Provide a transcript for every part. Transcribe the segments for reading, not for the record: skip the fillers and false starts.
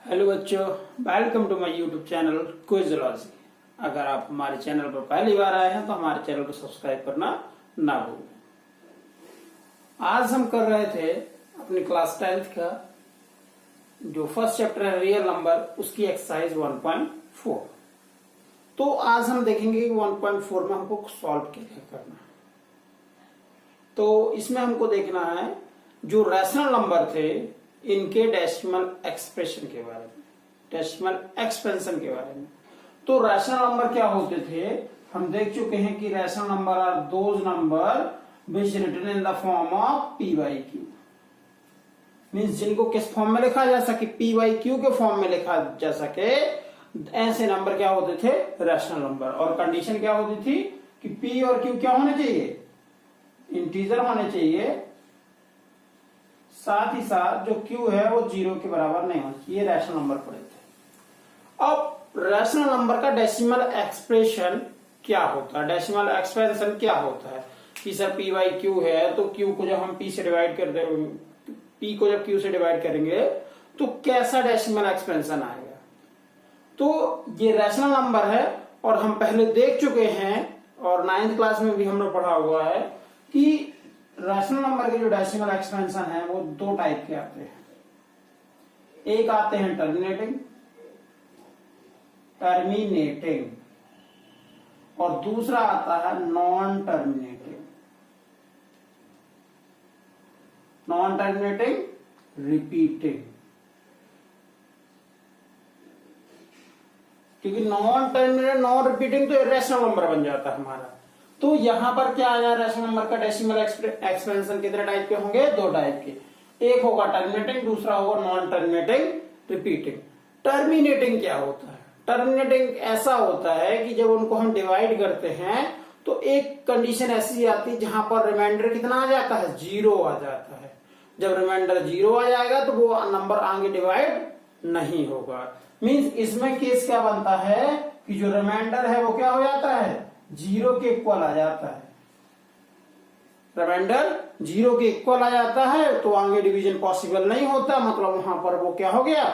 Hello बच्चों, welcome to my YouTube channel Quizlogy. अगर आप हमारे चैनल पर पहली बार आए हैं तो हमारे चैनल को सब्सक्राइब करना ना भूलें। आज हम कर रहे थे अपनी क्लास 10th का जो फर्स्ट चैप्टर है रियल नंबर, उसकी एक्सरसाइज 1.4। तो आज हम देखेंगे कि 1.4 में हमको सॉल्व कैसे करना है। तो इसमें हमको देखना है जो रैशनल नंबर थे इनके डेसिमल एक्सप्रेशन के बारे में, डेसिमल एक्सपेंशन के बारे में। तो रैशनल नंबर क्या होते थे हम देख चुके हैं कि rational number are those number which written in the form of P by Q, means जिनको किस फॉर्म में लिखा जा सके, पी बाई क्यू के फॉर्म में लिखा जा सके, ऐसे नंबर क्या होते थे रैशनल नंबर। और कंडीशन क्या होती थी कि पी और क्यू क्या होने चाहिए, इंटीजर होने चाहिए, साथ ही साथ जो Q है वो 0 के बराबर नहीं होना चाहिए। ये रैशनल नंबर पड़े थे। अब रैशनल नंबर का डेसिमल एक्सप्रेशन क्या होता है, डेसिमल एक्सपेंशन क्या होता है कि सर P बाई Q है तो Q को जब हम P से डिवाइड कर दे, P को जब Q से डिवाइड करेंगे तो कैसा डेसिमल एक्सपेंशन आएगा। तो ये रैशनल नंबर है और हम पहले देख चुके हैं और 9th क्लास में भी हमने पढ़ा हुआ है कि रैशनल नंबर के जो डेसिमल एक्सपेंशन है वो दो टाइप के आते हैं। एक आते हैं टर्मिनेटिंग और दूसरा आता है नॉन टर्मिनेटिंग रिपीटिंग। क्योंकि नॉन टर्मिनेटिंग नॉन रिपीटिंग तो रैशनल नंबर बन जाता है हमारा। तो यहां पर क्या आया, रैशनल नंबर का डेसिमल एक्सपेंशन कितने टाइप के होंगे, दो टाइप के। एक होगा टर्मिनेटिंग, दूसरा होगा नॉन टर्मिनेटिंग रिपीटिंग। टर्मिनेटिंग क्या होता है, टर्मिनेटिंग ऐसा होता है कि जब उनको हम डिवाइड करते हैं तो एक कंडीशन ऐसी आती है जहां पर रिमाइंडर कितना आ जाता है, 0 आ जाता है। जब रिमाइंडर 0 आ जाएगा तो वो नंबर आगे डिवाइड नहीं होगा। मीन्स इसमें केस क्या बनता है कि जो रिमाइंडर है वो क्या हो जाता है, 0 के इक्वल आ जाता है। रिमाइंडर 0 के इक्वल आ जाता है तो आगे डिवीजन पॉसिबल नहीं होता, मतलब वहां पर वो क्या हो गया,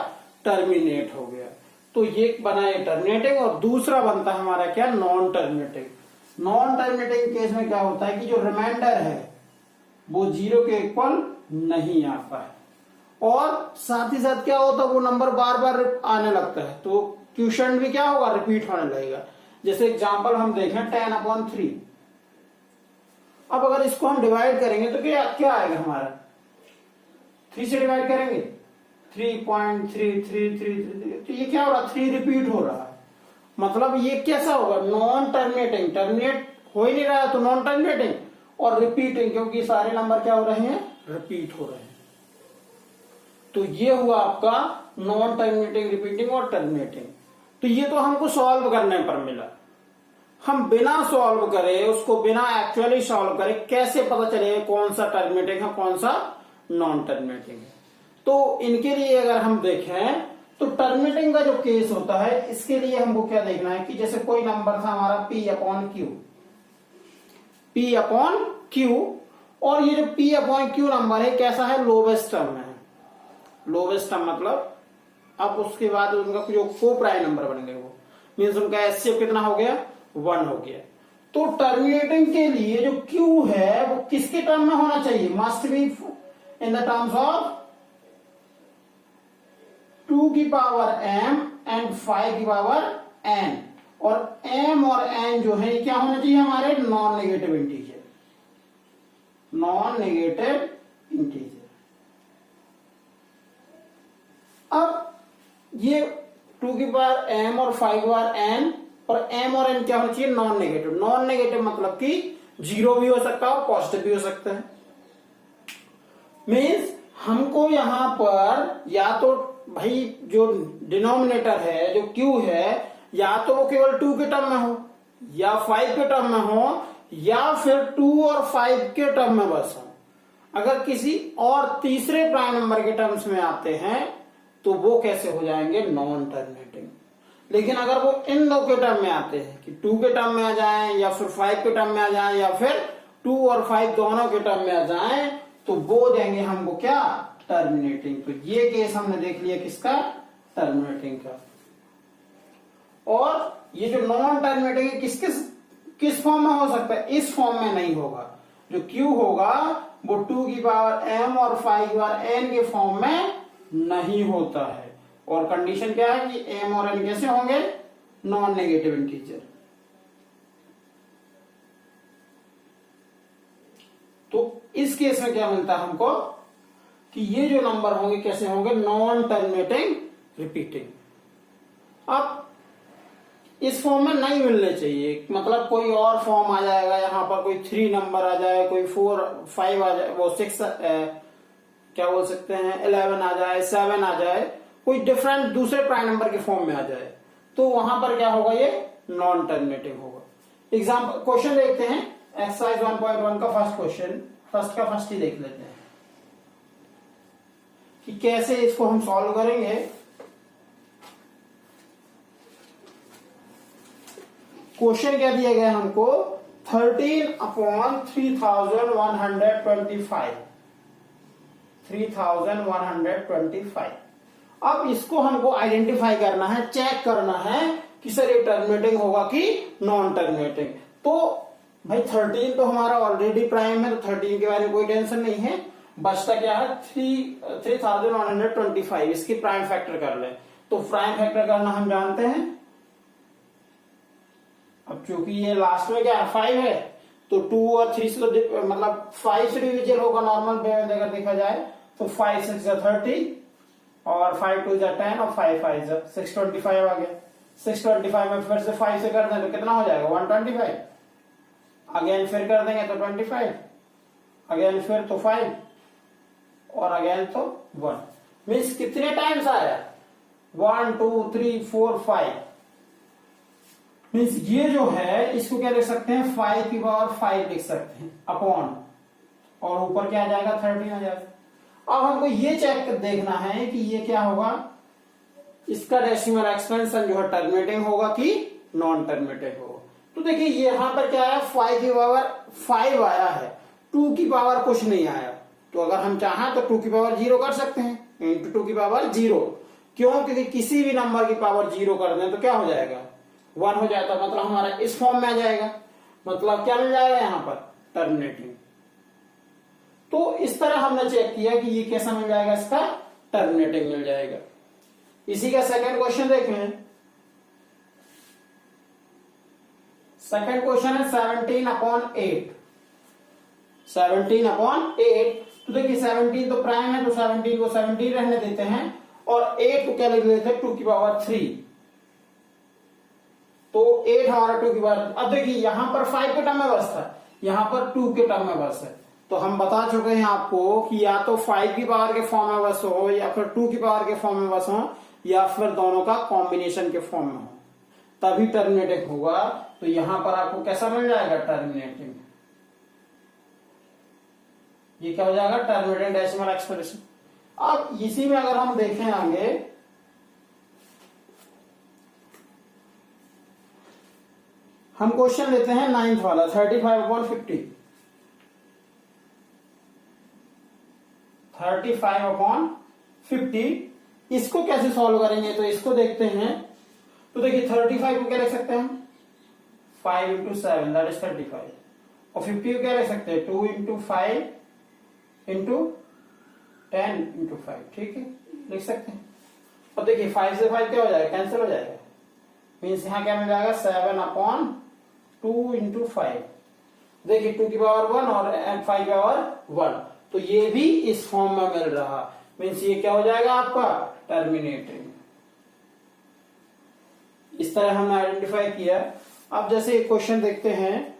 टर्मिनेट हो गया। तो ये बना है टर्मिनेटिंग और दूसरा बनता है हमारा क्या, non terminating. Non terminating case में क्या होता है कि जो रिमाइंडर है वो 0 के इक्वल नहीं आता है और साथ ही साथ क्या होता है वो नंबर बार बार आने लगता है, तो क्वोशिएंट भी क्या होगा, रिपीट होने लगेगा। जैसे एग्जांपल हम देखें 10/3। अब अगर इसको हम डिवाइड करेंगे तो क्या आएगा हमारा, 3 से डिवाइड करेंगे 3.3333, तो ये क्या हो रहा है, 3 रिपीट हो रहा है। मतलब ये कैसा होगा, नॉन टर्मिनेटिंग, टर्मिनेट हो ही नहीं रहा है तो नॉन टर्मिनेटिंग, और रिपीटिंग क्योंकि सारे नंबर क्या हो रहे हैं, रिपीट हो रहे हैं। तो ये हुआ आपका नॉन टर्मिनेटिंग, रिपीटिंग और टर्मिनेटिंग। तो ये तो हमको सॉल्व करने पर मिला। हम बिना सॉल्व करे, उसको बिना एक्चुअली सॉल्व करे कैसे पता चलेगा कौन सा टर्मिनेटिंग है कौन सा नॉन टर्मिनेटिंग है। तो इनके लिए अगर हम देखें तो टर्मिनेटिंग का जो केस होता है इसके लिए हमको क्या देखना है कि जैसे कोई नंबर था हमारा P/Q, और ये जो P/Q नंबर है कैसा है, लोवेस्ट टर्म है। लोवेस्ट टर्म मतलब अब उसके बाद उनका जो को प्राइम नंबर बन गए वो मीन्स उनका एचसीएफ कितना हो गया, 1 हो गया। तो टर्मिनेटिंग के लिए जो Q है वो किसके टर्म में होना चाहिए, must be in the terms of 2 की पावर m एंड 5 की पावर n, और m और n जो है क्या होना चाहिए हमारे, non negative integer, non negative integer. अब ये 2 की पावर m और 5 की पावर n, और m और n क्या होना चाहिए, नॉन नेगेटिव। नॉन नेगेटिव मतलब कि 0 भी हो सकता है और पॉजिटिव भी हो सकता है। मीन्स हमको यहां पर या तो भाई जो डिनोमिनेटर है जो Q है या तो वो केवल 2 के टर्म में हो या 5 के टर्म में हो या फिर 2 और 5 के टर्म में बस हो। अगर किसी और तीसरे प्राइम नंबर के टर्म्स में आते हैं तो वो कैसे हो जाएंगे, नॉन टर्मिनेटिंग। लेकिन अगर वो इन दो के टर्म में आते हैं कि 2 के टर्म में आ जाएं या फिर 5 के टर्म में आ जाएं या फिर 2 और 5 दोनों के टर्म में आ जाएं तो वो देंगे हमको क्या, टर्मिनेटिंग। तो ये केस हमने देख लिया किसका, टर्मिनेटिंग का। और ये जो नॉन टर्मिनेटिंग है किस फॉर्म में हो सकता है? इस फॉर्म में नहीं होगा। जो Q होगा वो 2 की पावर m और 5 की पावर n के फॉर्म में नहीं होता है। और कंडीशन क्या है कि m और n कैसे होंगे? Non negative integer. तो इस केस में क्या मिलता है हमको कि ये जो नंबर होंगे कैसे होंगे? Non terminating repeating. अब इस फॉर्म में नहीं मिलने चाहिए, मतलब कोई और फॉर्म आ जाएगा, यहां पर कोई 3 नंबर आ जाए, कोई 4 5 आ जाए, वो 6 क्या बोल सकते हैं 11 आ जाए, 7 आ जाए, कोई डिफरेंट दूसरे प्राइम नंबर के फॉर्म में आ जाए, तो वहां पर क्या होगा? ये नॉन टर्मिनेटिंग होगा। एग्जाम्पल क्वेश्चन देखते हैं, एक्सरसाइज 1.1 का फर्स्ट क्वेश्चन, फर्स्ट ही देख लेते हैं कि कैसे इसको हम सॉल्व करेंगे। क्वेश्चन क्या दिया गया हमको? 13/3125 3125। अब इसको हमको आइडेंटिफाई करना है, चेक करना है कि सर ये टर्मिनेटिंग होगा कि नॉन टर्मिनेटिंग। तो भाई 13 तो हमारा ऑलरेडी प्राइम है, तो 13 के बारे में कोई टेंशन नहीं है। बचता क्या है? 3125। इसकी प्राइम फैक्टर कर ले। तो प्राइम फैक्टर करना हम जानते हैं। अब चूंकि ये लास्ट में क्या है 5 है, तो 2 और 3 से तो मतलब 5 से डिविजन होगा नॉर्मल वे में अगर देखा जाए तो 5 6 30 और 5 2 10 और 5 5 625 आ गया। 625 में फिर से 5 से कर दें तो कितना हो जाएगा? 125। अगेन फिर कर देंगे तो 25, अगेन फिर तो 5 और अगेन तो 1। मीन्स कितने टाइम्स आया? 1 2 3 4 5। मीन्स ये जो है इसको क्या लिख सकते हैं? 5 की पावर 5 लिख सकते हैं अपॉन, और ऊपर क्या आ जाएगा? 13 आ जाएगा। अब हमको ये चेक कर देखना है कि ये क्या होगा, इसका डेसिमल एक्सपेंशन जो है टर्मिनेटिंग होगा कि नॉन टर्मिनेटिंग होगा। तो देखिए यहां पर क्या है? 5 की पावर 5 आया है, 2 की पावर कुछ नहीं आया। तो अगर हम चाहें तो 2 की पावर 0 कर सकते हैं, इंटू 2 की पावर 0। क्यों? क्योंकि किसी भी नंबर की पावर 0 कर दें तो क्या हो जाएगा? 1 हो जाता, मतलब हमारा इस फॉर्म में आ जाएगा। मतलब क्या मिल जाएगा यहां पर? टर्मिनेटिंग। तो इस तरह हमने चेक किया कि ये कैसा मिल जाएगा? इसका टर्मिनेटिंग मिल जाएगा। इसी का सेकंड क्वेश्चन देख लें। सेकंड क्वेश्चन है 17/8। 17/8। तो देखिए 17 तो प्राइम है, तो 17 को 17 रहने देते हैं और 8 को क्या लिख देते हैं? 2 की पावर 3। तो 8 हमारा 2 की पावर। अब देखिए यहां पर 5 के टर्म में बसता है, यहां पर 2 के टर्म में बस है। तो हम बता चुके हैं आपको कि या तो 5 की पावर के फॉर्म में बस हो, या फिर 2 की पावर के फॉर्म में बस हो, या फिर दोनों का कॉम्बिनेशन के फॉर्म में हो, तभी टर्मिनेटिंग होगा। तो यहां पर आपको कैसा मिल जाएगा? टर्मिनेटिंग। ये क्या हो जाएगा? Terminating decimal expression. अब इसी में अगर हम देखें आगे, हम क्वेश्चन लेते हैं 9th वाला 35/50। 35/50 इसको कैसे सॉल्व करेंगे? तो इसको देखते हैं। तो देखिए 35 को क्या लिख सकते हैं हम? 5 × 7 दैट इज 35। और 50 को क्या लिख सकते हैं? 2 × 5 × 10 × 5। ठीक है, लिख सकते हैं। और देखिए 5 से 5 क्या हो जाएगा? कैंसिल हो जाएगा। मीन्स यहां क्या मिल जाएगा? 7/2 × 5। देखिए 2 की पावर 1 और 5 की पावर 1। तो ये भी इस फॉर्म में मिल रहा। मीन्स ये क्या हो जाएगा आपका? टर्मिनेटिंग। इस तरह हमने आइडेंटिफाई किया। अब जैसे क्वेश्चन देखते हैं,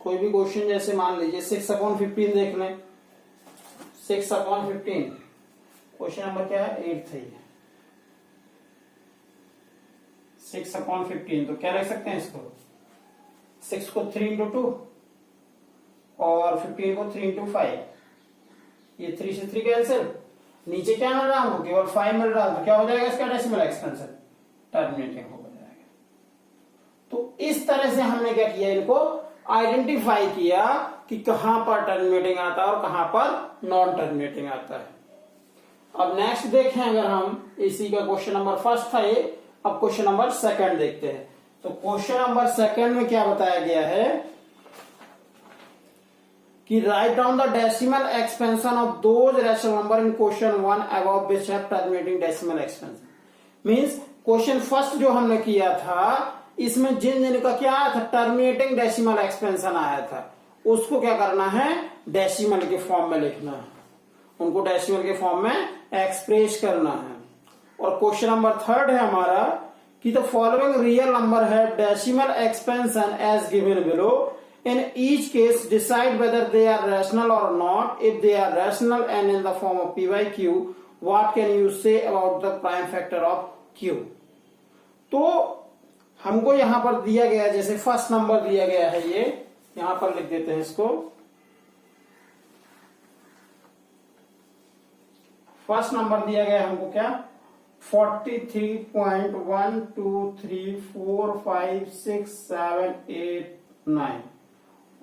कोई भी क्वेश्चन जैसे मान लीजिए 6/15 देख लें। 6/15 क्वेश्चन नंबर क्या है? 8th है। 6/15 तो क्या लिख सकते हैं इसको? 6 को 3 × 2 और 15 को 3 × 5। ये 3 से 3 कैंसिल। नीचे क्या मिल रहा है हमको? केवल 5 मिल रहा है। तो क्या हो जाएगा इसका डेसिमल एक्सपेंशन? टर्मिनेटिंग हो जाएगा। तो इस तरह से हमने क्या किया? इनको आइडेंटिफाई किया कि कहां पर टर्मिनेटिंग आता है और कहां पर नॉन टर्मिनेटिंग आता है। अब नेक्स्ट देखें, अगर हम इसी का क्वेश्चन नंबर फर्स्ट था ये, अब क्वेश्चन नंबर सेकंड देखते हैं। तो क्वेश्चन नंबर सेकंड में क्या बताया गया है कि write down the decimal expansion of those rational number in question 1 above which have terminating decimal expansion. Means question first जो हमने किया था इसमें जिन जिन का क्या आया था, टर्मिनेटिंग डेसिमल एक्सपेंशन आया था, उसको क्या करना है, डेसिमल के फॉर्म में लिखना है, उनको डेसिमल के फॉर्म में एक्सप्रेस करना है। और क्वेश्चन नंबर थर्ड है हमारा कि द फॉलोइंग रियल नंबर है decimal expansion as given below, in each case decide whether they are rational और not, if they are rational and in the form of P by q what can you say about the prime factor of q. तो हमको यहां पर दिया गया, जैसे first number दिया गया है, ये यहां पर लिख देते हैं इसको। फर्स्ट नंबर दिया गया हमको क्या, 43.123456789,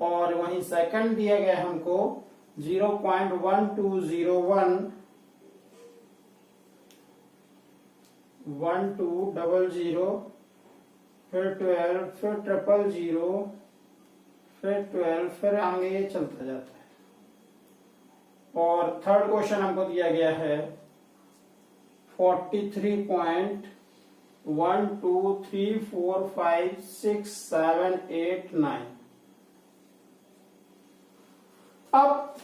और वहीं सेकंड दिया गया हमको 0.12011200, फिर 12, फिर 000, फिर 12, फिर आगे ये चलता जाता है। और थर्ड क्वेश्चन हमको दिया गया है 43.123456789। अब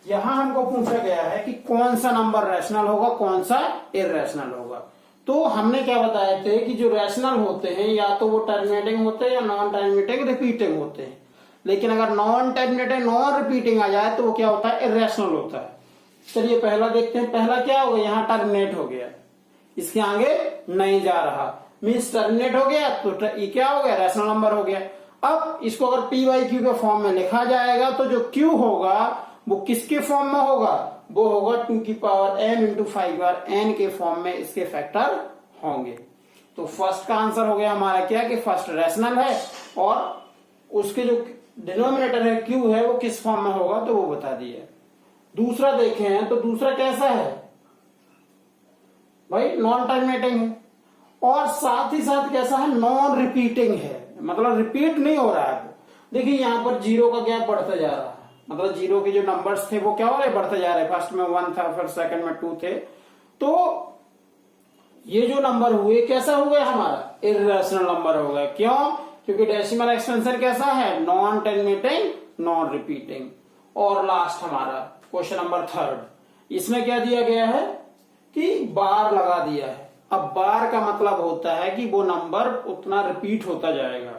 यहां हमको पूछा गया है कि कौन सा नंबर रैशनल होगा, कौन सा इररेशनल होगा। तो हमने क्या बताए थे कि जो रैशनल होते हैं या तो वो टर्मिनेटिंग होते हैं या नॉन टर्मिनेटिंग रिपीटिंग होते हैं, लेकिन अगर नॉन टर्मिनेटिंग नॉन रिपीटिंग आ जाए तो वो क्या होता है, इररेशनल होता है। चलिए पहला देखते हैं, पहला क्या हो गया, यहां टर्मिनेट हो गया, इसके आगे नहीं जा रहा, मीन्स टर्मिनेट हो गया तो ये क्या हो गया, रैशनल नंबर हो गया। अब इसको अगर पी बाई क्यू के फॉर्म में लिखा जाएगा तो जो क्यू होगा वो किसके फॉर्म में होगा, वो होगा 2 की पावर n इंटू 5/n के फॉर्म में इसके फैक्टर होंगे। तो फर्स्ट का आंसर हो गया हमारा क्या, कि फर्स्ट रैशनल है और उसके जो डिनोमिनेटर है क्यू है वो किस फॉर्म में होगा, तो वो बता दिया। दूसरा देखें तो दूसरा कैसा है भाई, नॉन टर्मिनेटिंग है, और साथ ही साथ कैसा है, नॉन रिपीटिंग है, मतलब रिपीट नहीं हो रहा है। देखिए यहां पर जीरो का गैप बढ़ता जा रहा है, मतलब जीरो के जो नंबर्स थे वो क्या हो रहे, बढ़ते जा रहे। फर्स्ट में 1 था, फिर सेकंड में 2 थे, तो ये जो नंबर हुए कैसा हो गया, हमारा इररेशनल नंबर हो गया। क्यों, क्योंकि डेसिमल एक्सपेंशन कैसा है, नॉन टर्मिनेटिंग नॉन रिपीटिंग। और लास्ट हमारा क्वेश्चन नंबर थर्ड, इसमें क्या दिया गया है कि बार लगा दिया है। अब बार का मतलब होता है कि वो नंबर उतना रिपीट होता जाएगा,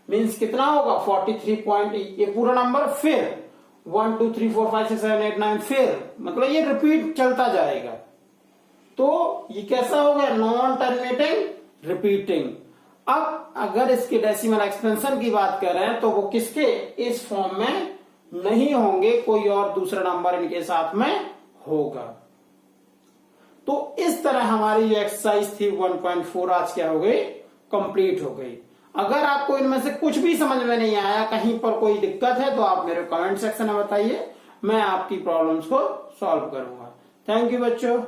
मीन्स कितना होगा 43 पॉइंट, ये पूरा नंबर, फिर 1 2 3 4 5 6 7 8 9, फिर मतलब ये रिपीट चलता जाएगा। तो ये कैसा हो गया, नॉन टर्मिनेटिंग रिपीटिंग। अब अगर इसके डेसिमल एक्सपेंशन की बात करें तो वो किसके, इस फॉर्म में नहीं होंगे, कोई और दूसरा नंबर इनके साथ में होगा। तो इस तरह हमारी जो एक्सरसाइज थी 1.4 आज क्या हो गई, कंप्लीट हो गई। अगर आपको इनमें से कुछ भी समझ में नहीं आया, कहीं पर कोई दिक्कत है, तो आप मेरे कमेंट सेक्शन में बताइए, मैं आपकी प्रॉब्लम्स को सॉल्व करूंगा। थैंक यू बच्चों।